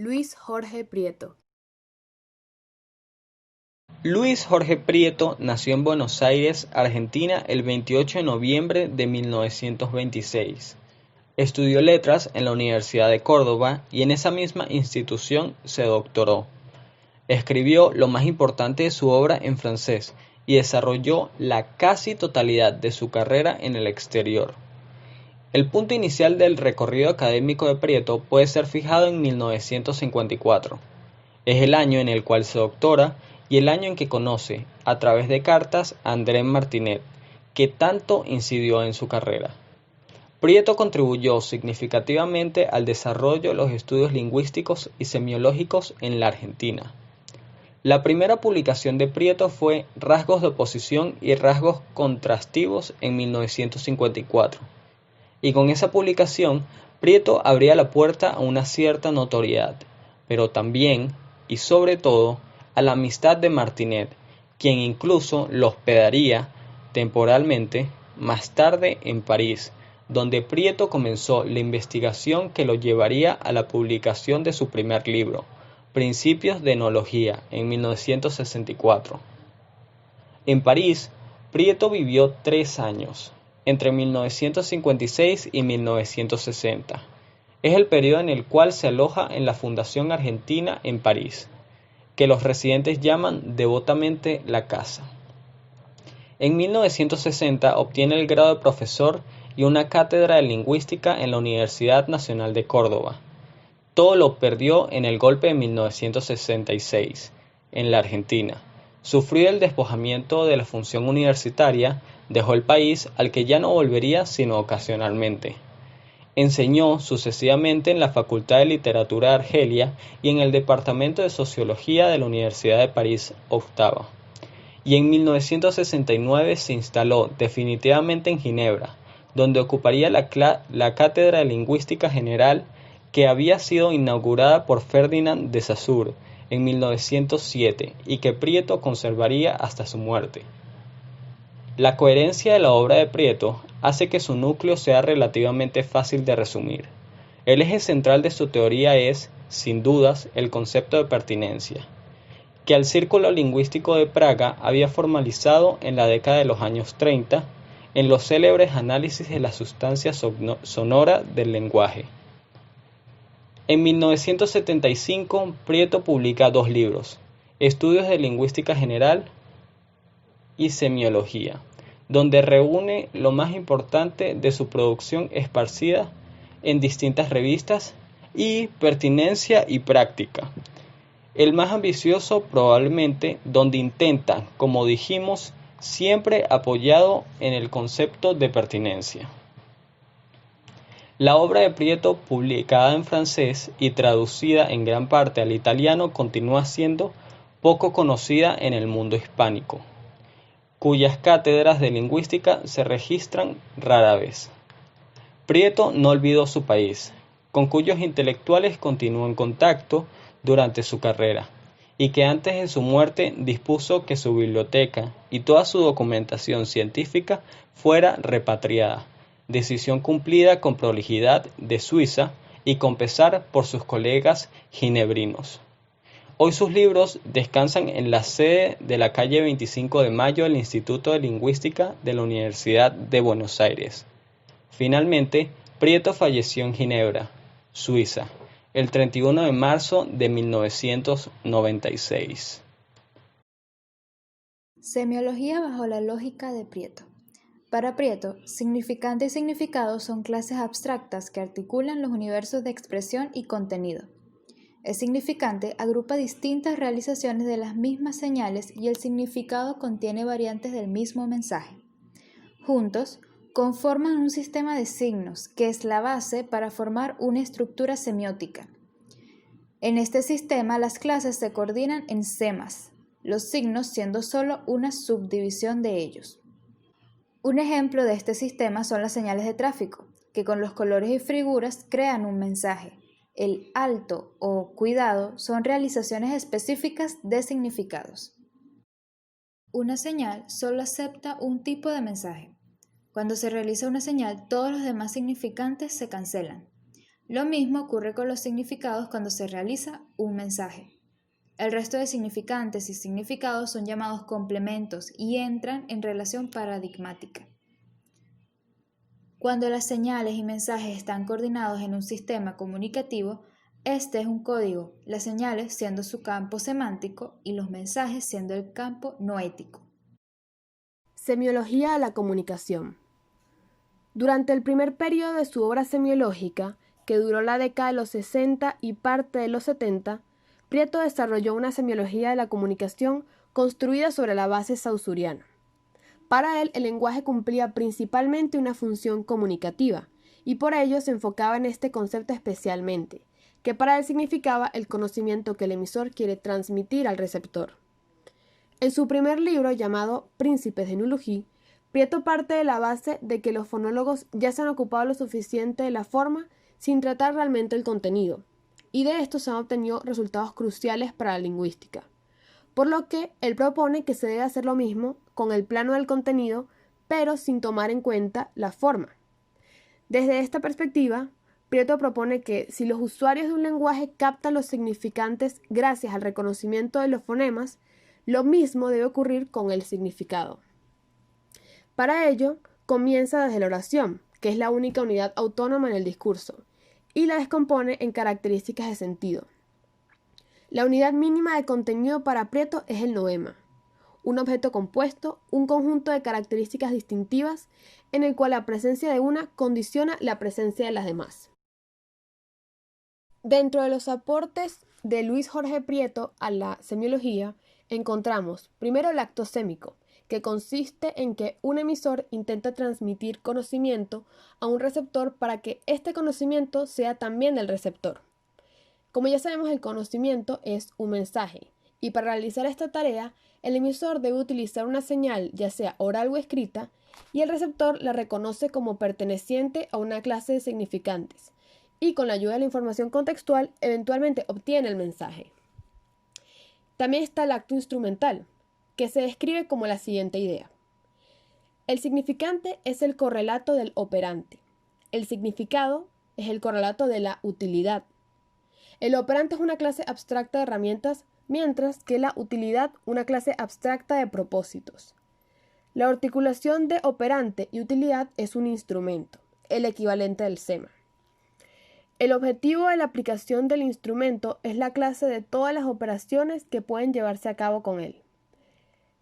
Luis Jorge Prieto. Luis Jorge Prieto nació en Buenos Aires, Argentina, el 28 de noviembre de 1926. Estudió letras en la Universidad de Córdoba y en esa misma institución se doctoró. Escribió lo más importante de su obra en francés y desarrolló la casi totalidad de su carrera en el exterior. El punto inicial del recorrido académico de Prieto puede ser fijado en 1954. Es el año en el cual se doctora y el año en que conoce, a través de cartas, a André Martinet, que tanto incidió en su carrera. Prieto contribuyó significativamente al desarrollo de los estudios lingüísticos y semiológicos en la Argentina. La primera publicación de Prieto fue Rasgos de oposición y rasgos contrastivos en 1954, y con esa publicación Prieto abría la puerta a una cierta notoriedad, pero también, y sobre todo, a la amistad de Martinet, quien incluso lo hospedaría temporalmente más tarde en París, donde Prieto comenzó la investigación que lo llevaría a la publicación de su primer libro, Principios de Enología, en 1964. En París, Prieto vivió 3 años, entre 1956 y 1960. Es el periodo en el cual se aloja en la Fundación Argentina en París, que los residentes llaman devotamente la casa. En 1960 obtiene el grado de profesor y una cátedra de lingüística en la Universidad Nacional de Córdoba. Todo lo perdió en el golpe de 1966, en la Argentina. Sufrió el despojamiento de la función universitaria, dejó el país al que ya no volvería sino ocasionalmente. Enseñó sucesivamente en la Facultad de Literatura de Argelia y en el Departamento de Sociología de la Universidad de París Octava. Y en 1969 se instaló definitivamente en Ginebra, donde ocuparía la cátedra de Lingüística General que había sido inaugurada por Ferdinand de Saussure en 1907 y que Prieto conservaría hasta su muerte. La coherencia de la obra de Prieto hace que su núcleo sea relativamente fácil de resumir. El eje central de su teoría es, sin dudas, el concepto de pertinencia, que el Círculo Lingüístico de Praga había formalizado en la década de los años 30 en los célebres análisis de la sustancia sonora del lenguaje. En 1975, Prieto publica 2 libros, Estudios de Lingüística General y Semiología, donde reúne lo más importante de su producción esparcida en distintas revistas, y Pertinencia y Práctica, el más ambicioso probablemente, donde intenta, como dijimos, siempre apoyado en el concepto de pertinencia. La obra de Prieto, publicada en francés y traducida en gran parte al italiano, continúa siendo poco conocida en el mundo hispánico, cuyas cátedras de lingüística se registran rara vez. Prieto no olvidó su país, con cuyos intelectuales continuó en contacto durante su carrera, y que antes de su muerte dispuso que su biblioteca y toda su documentación científica fuera repatriada, decisión cumplida con prolijidad de Suiza y con pesar por sus colegas ginebrinos. Hoy sus libros descansan en la sede de la calle 25 de Mayo del Instituto de Lingüística de la Universidad de Buenos Aires. Finalmente, Prieto falleció en Ginebra, Suiza, el 31 de marzo de 1996. Semiología bajo la lógica de Prieto. Para Prieto, significante y significado son clases abstractas que articulan los universos de expresión y contenido. El significante agrupa distintas realizaciones de las mismas señales y el significado contiene variantes del mismo mensaje. Juntos, conforman un sistema de signos que es la base para formar una estructura semiótica. En este sistema, las clases se coordinan en semas, los signos siendo solo una subdivisión de ellos. Un ejemplo de este sistema son las señales de tráfico, que con los colores y figuras crean un mensaje. El alto o cuidado son realizaciones específicas de significados. Una señal solo acepta un tipo de mensaje. Cuando se realiza una señal, todos los demás significantes se cancelan. Lo mismo ocurre con los significados cuando se realiza un mensaje. El resto de significantes y significados son llamados complementos y entran en relación paradigmática. Cuando las señales y mensajes están coordinados en un sistema comunicativo, este es un código, las señales siendo su campo semántico y los mensajes siendo el campo noético. Semiología de la comunicación. Durante el primer periodo de su obra semiológica, que duró la década de los 60 y parte de los 70, Prieto desarrolló una semiología de la comunicación construida sobre la base saussuriana. Para él, el lenguaje cumplía principalmente una función comunicativa, y por ello se enfocaba en este concepto especialmente, que para él significaba el conocimiento que el emisor quiere transmitir al receptor. En su primer libro, llamado Príncipes de Neología, Prieto parte de la base de que los fonólogos ya se han ocupado lo suficiente de la forma sin tratar realmente el contenido, y de esto se han obtenido resultados cruciales para la lingüística. Por lo que él propone que se debe hacer lo mismo con el plano del contenido, pero sin tomar en cuenta la forma. Desde esta perspectiva, Prieto propone que si los usuarios de un lenguaje captan los significantes gracias al reconocimiento de los fonemas, lo mismo debe ocurrir con el significado. Para ello, comienza desde la oración, que es la única unidad autónoma en el discurso, y la descompone en características de sentido. La unidad mínima de contenido para Prieto es el noema, un objeto compuesto, un conjunto de características distintivas en el cual la presencia de una condiciona la presencia de las demás. Dentro de los aportes de Luis Jorge Prieto a la semiología, encontramos primero el acto sémico, que consiste en que un emisor intenta transmitir conocimiento a un receptor para que este conocimiento sea también del receptor. Como ya sabemos, el conocimiento es un mensaje, y para realizar esta tarea, el emisor debe utilizar una señal, ya sea oral o escrita, y el receptor la reconoce como perteneciente a una clase de significantes, y con la ayuda de la información contextual, eventualmente obtiene el mensaje. También está el acto instrumental, que se describe como la siguiente idea. El significante es el correlato del operante. El significado es el correlato de la utilidad. El operante es una clase abstracta de herramientas, mientras que la utilidad una clase abstracta de propósitos. La articulación de operante y utilidad es un instrumento, el equivalente del SEMA. El objetivo de la aplicación del instrumento es la clase de todas las operaciones que pueden llevarse a cabo con él.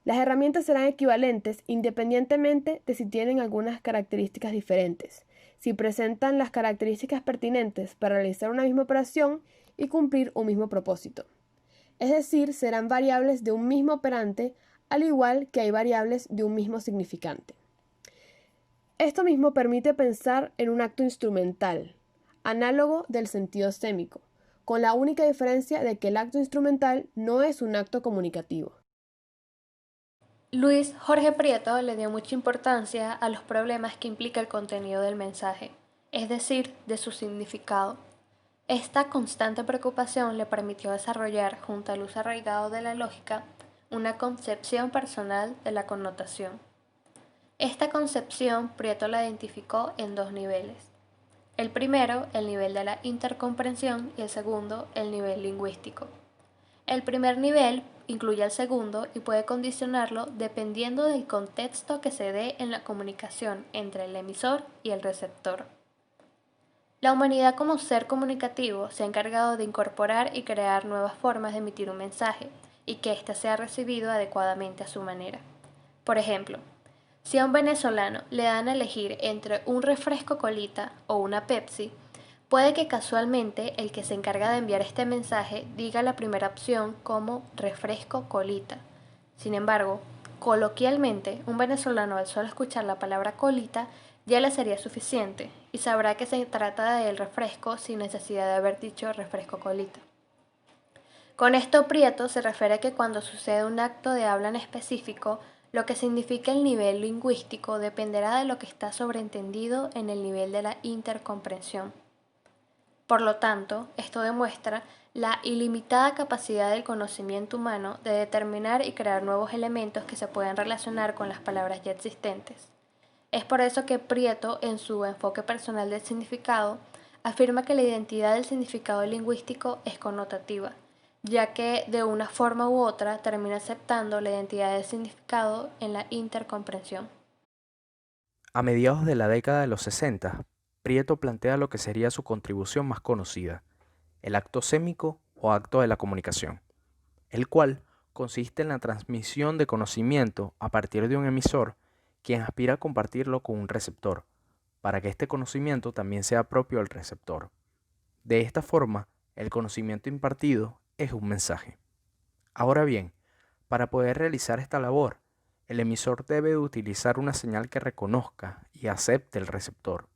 Las herramientas serán equivalentes independientemente de si tienen algunas características diferentes, si presentan las características pertinentes para realizar una misma operación y cumplir un mismo propósito. Es decir, serán variables de un mismo operante, al igual que hay variables de un mismo significante. Esto mismo permite pensar en un acto instrumental, análogo del sentido sémico, con la única diferencia de que el acto instrumental no es un acto comunicativo. Luis Jorge Prieto le dio mucha importancia a los problemas que implica el contenido del mensaje, es decir, de su significado. Esta constante preocupación le permitió desarrollar, junto al uso arraigado de la lógica, una concepción personal de la connotación. Esta concepción Prieto la identificó en dos niveles. El primero, el nivel de la intercomprensión, y el segundo, el nivel lingüístico. El primer nivel incluye al segundo y puede condicionarlo dependiendo del contexto que se dé en la comunicación entre el emisor y el receptor. La humanidad como ser comunicativo se ha encargado de incorporar y crear nuevas formas de emitir un mensaje y que éste sea recibido adecuadamente a su manera. Por ejemplo, si a un venezolano le dan a elegir entre un refresco Colita o una Pepsi, puede que casualmente el que se encarga de enviar este mensaje diga la primera opción como refresco Colita. Sin embargo, coloquialmente, un venezolano al solo escuchar la palabra colita ya le sería suficiente y sabrá que se trata del refresco sin necesidad de haber dicho refresco Colita. Con esto Prieto se refiere a que cuando sucede un acto de habla en específico, lo que significa el nivel lingüístico dependerá de lo que está sobreentendido en el nivel de la intercomprensión. Por lo tanto, esto demuestra la ilimitada capacidad del conocimiento humano de determinar y crear nuevos elementos que se pueden relacionar con las palabras ya existentes. Es por eso que Prieto, en su enfoque personal del significado, afirma que la identidad del significado lingüístico es connotativa, ya que de una forma u otra termina aceptando la identidad del significado en la intercomprensión. A mediados de la década de los 60, Prieto plantea lo que sería su contribución más conocida, el acto sémico o acto de la comunicación, el cual consiste en la transmisión de conocimiento a partir de un emisor, quien aspira a compartirlo con un receptor, para que este conocimiento también sea propio del receptor. De esta forma, el conocimiento impartido es un mensaje. Ahora bien, para poder realizar esta labor, el emisor debe de utilizar una señal que reconozca y acepte el receptor.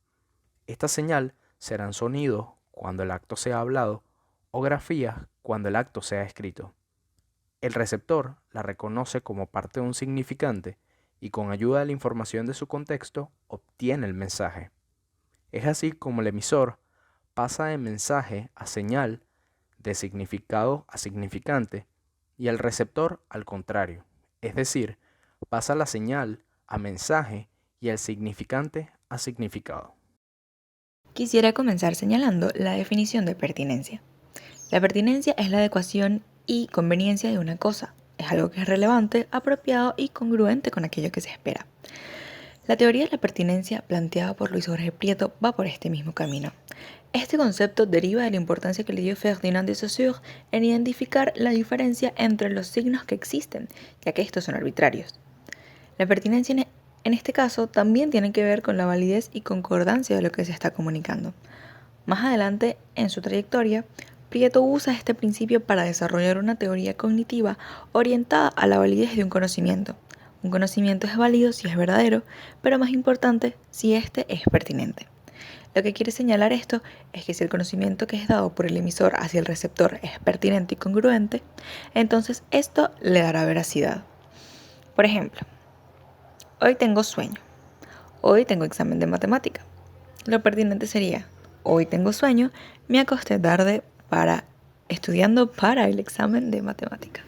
Esta señal serán sonidos cuando el acto sea hablado o grafías cuando el acto sea escrito. El receptor la reconoce como parte de un significante y con ayuda de la información de su contexto obtiene el mensaje. Es así como el emisor pasa de mensaje a señal, de significado a significante, y el receptor al contrario, es decir, pasa la señal a mensaje y el significante a significado. Quisiera comenzar señalando la definición de pertinencia. La pertinencia es la adecuación y conveniencia de una cosa. Es algo que es relevante, apropiado y congruente con aquello que se espera. La teoría de la pertinencia planteada por Luis Jorge Prieto va por este mismo camino. Este concepto deriva de la importancia que le dio Ferdinand de Saussure en identificar la diferencia entre los signos que existen, ya que estos son arbitrarios. La pertinencia en este caso también tiene que ver con la validez y concordancia de lo que se está comunicando. Más adelante, en su trayectoria, Prieto usa este principio para desarrollar una teoría cognitiva orientada a la validez de un conocimiento. Un conocimiento es válido si es verdadero, pero más importante, si éste es pertinente. Lo que quiere señalar esto es que si el conocimiento que es dado por el emisor hacia el receptor es pertinente y congruente, entonces esto le dará veracidad. Por ejemplo, hoy tengo sueño. Hoy tengo examen de matemática. Lo pertinente sería, hoy tengo sueño, me acosté tarde estudiando para el examen de matemática.